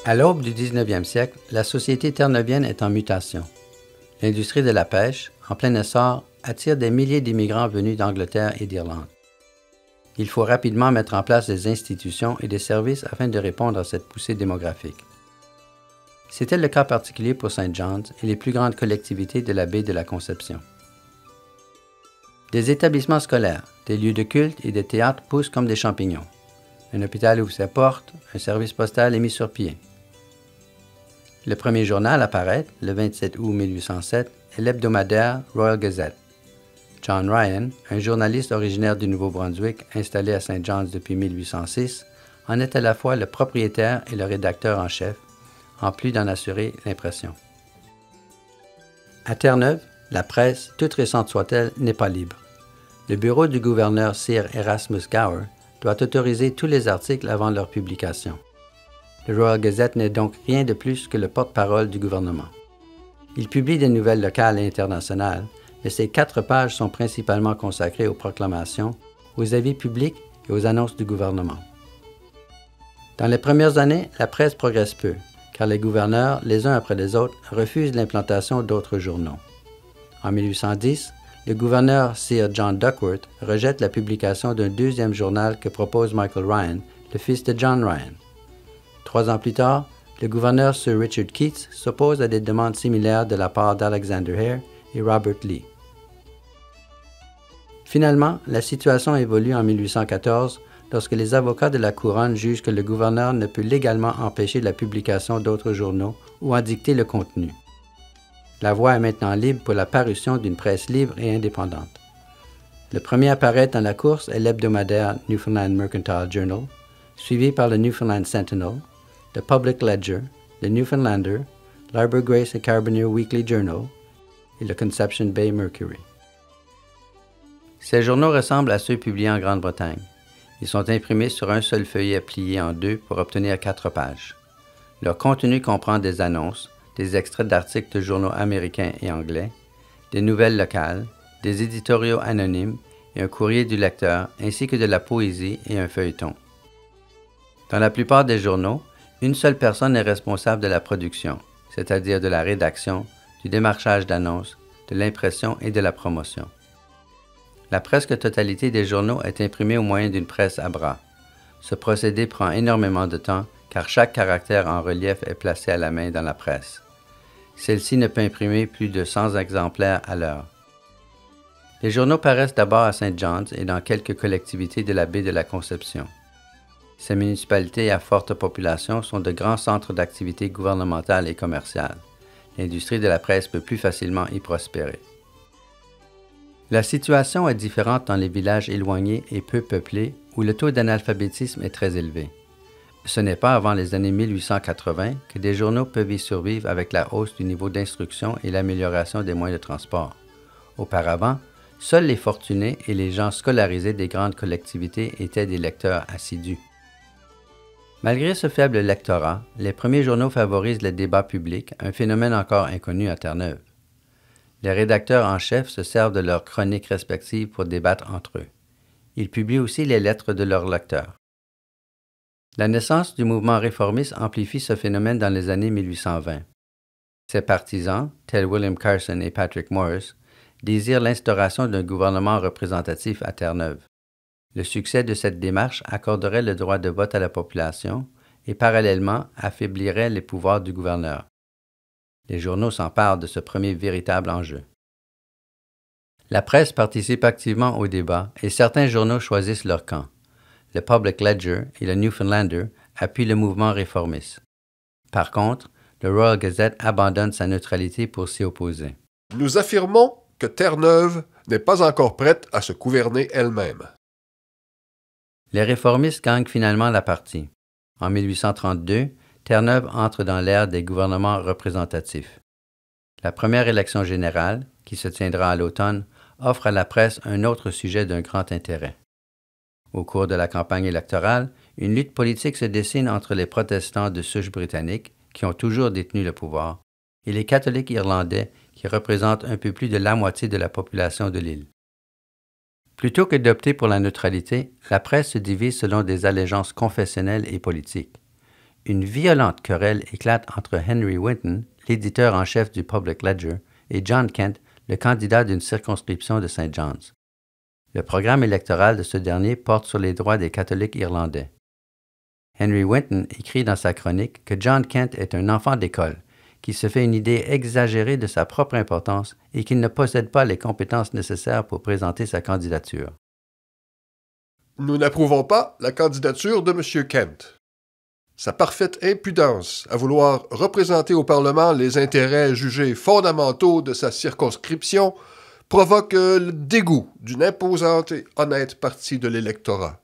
À l'aube du 19e siècle, la société terre-neuvienne est en mutation. L'industrie de la pêche, en plein essor, attire des milliers d'immigrants venus d'Angleterre et d'Irlande. Il faut rapidement mettre en place des institutions et des services afin de répondre à cette poussée démographique. C'était le cas particulier pour St. John's et les plus grandes collectivités de la baie de la Conception. Des établissements scolaires, des lieux de culte et des théâtres poussent comme des champignons. Un hôpital ouvre ses portes, un service postal est mis sur pied. Le premier journal à paraître, le 27 août 1807, est l'hebdomadaire Royal Gazette. John Ryan, un journaliste originaire du Nouveau-Brunswick installé à St. John's depuis 1806, en est à la fois le propriétaire et le rédacteur en chef, en plus d'en assurer l'impression. À Terre-Neuve, la presse, toute récente soit-elle, n'est pas libre. Le bureau du gouverneur Sir Erasmus Gower doit autoriser tous les articles avant leur publication. Le Royal Gazette n'est donc rien de plus que le porte-parole du gouvernement. Il publie des nouvelles locales et internationales, mais ses 4 pages sont principalement consacrées aux proclamations, aux avis publics et aux annonces du gouvernement. Dans les premières années, la presse progresse peu, car les gouverneurs, les uns après les autres, refusent l'implantation d'autres journaux. En 1810, le gouverneur Sir John Duckworth rejette la publication d'un deuxième journal que propose Michael Ryan, le fils de John Ryan. 3 ans plus tard, le gouverneur Sir Richard Keats s'oppose à des demandes similaires de la part d'Alexander Hare et Robert Lee. Finalement, la situation évolue en 1814 lorsque les avocats de la couronne jugent que le gouverneur ne peut légalement empêcher la publication d'autres journaux ou en dicter le contenu. La voie est maintenant libre pour la parution d'une presse libre et indépendante. Le premier à paraître dans la course est l'hebdomadaire Newfoundland Mercantile Journal, suivi par le Newfoundland Sentinel, le Public Ledger, le Newfoundlander, l'Arbor Grace et Carbonear Weekly Journal et le Conception Bay Mercury. Ces journaux ressemblent à ceux publiés en Grande-Bretagne. Ils sont imprimés sur un seul feuillet plié en 2 pour obtenir 4 pages. Leur contenu comprend des annonces, des extraits d'articles de journaux américains et anglais, des nouvelles locales, des éditoriaux anonymes et un courrier du lecteur, ainsi que de la poésie et un feuilleton. Dans la plupart des journaux, une seule personne est responsable de la production, c'est-à-dire de la rédaction, du démarchage d'annonces, de l'impression et de la promotion. La presque totalité des journaux est imprimée au moyen d'une presse à bras. Ce procédé prend énormément de temps car chaque caractère en relief est placé à la main dans la presse. Celle-ci ne peut imprimer plus de 100 exemplaires à l'heure. Les journaux paraissent d'abord à St. John's et dans quelques collectivités de la baie de la Conception. Ces municipalités à forte population sont de grands centres d'activité gouvernementale et commerciale. L'industrie de la presse peut plus facilement y prospérer. La situation est différente dans les villages éloignés et peu peuplés où le taux d'analphabétisme est très élevé. Ce n'est pas avant les années 1880 que des journaux peuvent y survivre avec la hausse du niveau d'instruction et l'amélioration des moyens de transport. Auparavant, seuls les fortunés et les gens scolarisés des grandes collectivités étaient des lecteurs assidus. Malgré ce faible lectorat, les premiers journaux favorisent le débat public, un phénomène encore inconnu à Terre-Neuve. Les rédacteurs en chef se servent de leurs chroniques respectives pour débattre entre eux. Ils publient aussi les lettres de leurs lecteurs. La naissance du mouvement réformiste amplifie ce phénomène dans les années 1820. Ses partisans, tels William Carson et Patrick Morris, désirent l'instauration d'un gouvernement représentatif à Terre-Neuve. Le succès de cette démarche accorderait le droit de vote à la population et parallèlement affaiblirait les pouvoirs du gouverneur. Les journaux s'emparent de ce premier véritable enjeu. La presse participe activement au débat et certains journaux choisissent leur camp. Le Public Ledger et le Newfoundlander appuient le mouvement réformiste. Par contre, le Royal Gazette abandonne sa neutralité pour s'y opposer. Nous affirmons que Terre-Neuve n'est pas encore prête à se gouverner elle-même. Les réformistes gagnent finalement la partie. En 1832, Terre-Neuve entre dans l'ère des gouvernements représentatifs. La première élection générale, qui se tiendra à l'automne, offre à la presse un autre sujet d'un grand intérêt. Au cours de la campagne électorale, une lutte politique se dessine entre les protestants de souche britannique, qui ont toujours détenu le pouvoir, et les catholiques irlandais, qui représentent un peu plus de la moitié de la population de l'île. Plutôt que d'opter pour la neutralité, la presse se divise selon des allégeances confessionnelles et politiques. une violente querelle éclate entre Henry Winton, l'éditeur en chef du Public Ledger, et John Kent, le candidat d'une circonscription de St. John's. Le programme électoral de ce dernier porte sur les droits des catholiques irlandais. Henry Winton écrit dans sa chronique que John Kent est un enfant d'école, qui se fait une idée exagérée de sa propre importance et qu'il ne possède pas les compétences nécessaires pour présenter sa candidature. Nous n'approuvons pas la candidature de M. Kent. Sa parfaite impudence à vouloir représenter au Parlement les intérêts jugés fondamentaux de sa circonscription provoque le dégoût d'une imposante et honnête partie de l'électorat.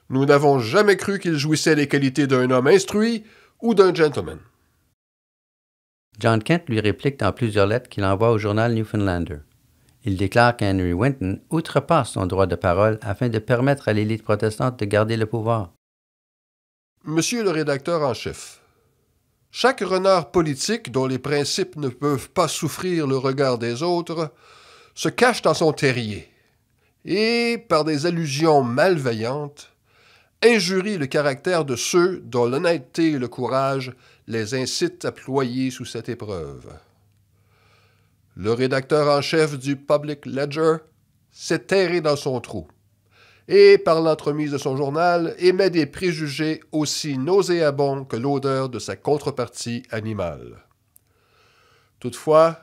Nous n'avons jamais cru qu'il jouissait les qualités d'un homme instruit ou d'un gentleman. John Kent lui réplique dans plusieurs lettres qu'il envoie au journal Newfoundlander. Il déclare qu'Henry Winton outrepasse son droit de parole afin de permettre à l'élite protestante de garder le pouvoir. Monsieur le rédacteur en chef, chaque renard politique dont les principes ne peuvent pas souffrir le regard des autres se cache dans son terrier et, par des allusions malveillantes, injurie le caractère de ceux dont l'honnêteté et le courage les incitent à ployer sous cette épreuve. Le rédacteur en chef du Public Ledger s'est terré dans son trou et, par l'entremise de son journal, émet des préjugés aussi nauséabonds que l'odeur de sa contrepartie animale. Toutefois,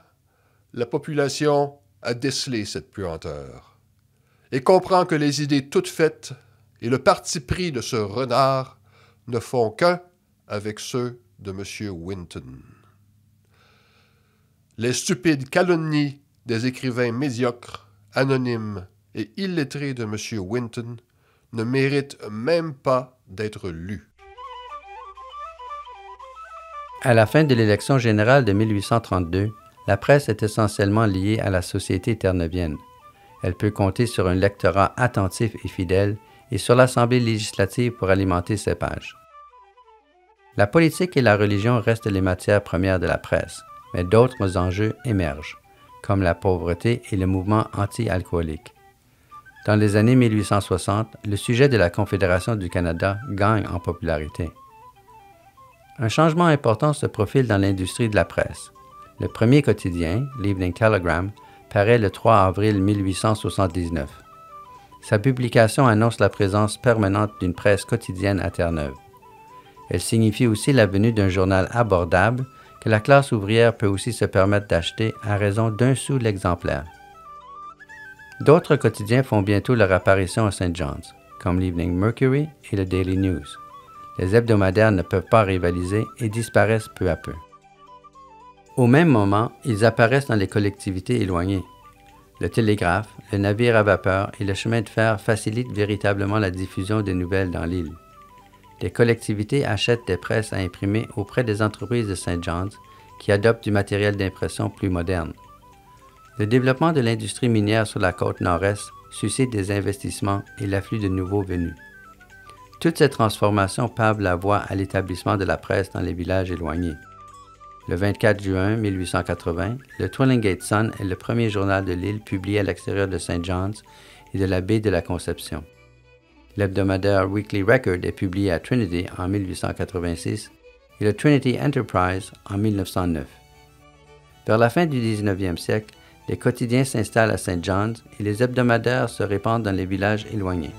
la population a décelé cette puanteur et comprend que les idées toutes faites et le parti pris de ce renard ne font qu'un avec ceux de M. Winton. Les stupides calomnies des écrivains médiocres, anonymes et illettrés de M. Winton ne méritent même pas d'être lus. À la fin de l'élection générale de 1832, la presse est essentiellement liée à la société terre-neuvienne. Elle peut compter sur un lectorat attentif et fidèle et sur l'Assemblée législative pour alimenter ses pages. La politique et la religion restent les matières premières de la presse, mais d'autres enjeux émergent, comme la pauvreté et le mouvement anti-alcoolique. Dans les années 1860, le sujet de la Confédération du Canada gagne en popularité. Un changement important se profile dans l'industrie de la presse. Le premier quotidien, l'Evening Telegram, paraît le 3 avril 1879. Sa publication annonce la présence permanente d'une presse quotidienne à Terre-Neuve. Elle signifie aussi la venue d'un journal abordable que la classe ouvrière peut aussi se permettre d'acheter à raison d'1 sou l'exemplaire. D'autres quotidiens font bientôt leur apparition à St. John's, comme l'Evening Mercury et le Daily News. Les hebdomadaires ne peuvent pas rivaliser et disparaissent peu à peu. Au même moment, ils apparaissent dans les collectivités éloignées. Le télégraphe, le navire à vapeur et le chemin de fer facilitent véritablement la diffusion des nouvelles dans l'île. Les collectivités achètent des presses à imprimer auprès des entreprises de St. John's qui adoptent du matériel d'impression plus moderne. Le développement de l'industrie minière sur la côte nord-est suscite des investissements et l'afflux de nouveaux venus. Toutes ces transformations pavent la voie à l'établissement de la presse dans les villages éloignés. Le 24 juin 1880, le Twillingate Sun est le premier journal de l'île publié à l'extérieur de St. John's et de la baie de la Conception. L'hebdomadaire Weekly Record est publié à Trinity en 1886 et le Trinity Enterprise en 1909. Vers la fin du 19e siècle, les quotidiens s'installent à St. John's et les hebdomadaires se répandent dans les villages éloignés.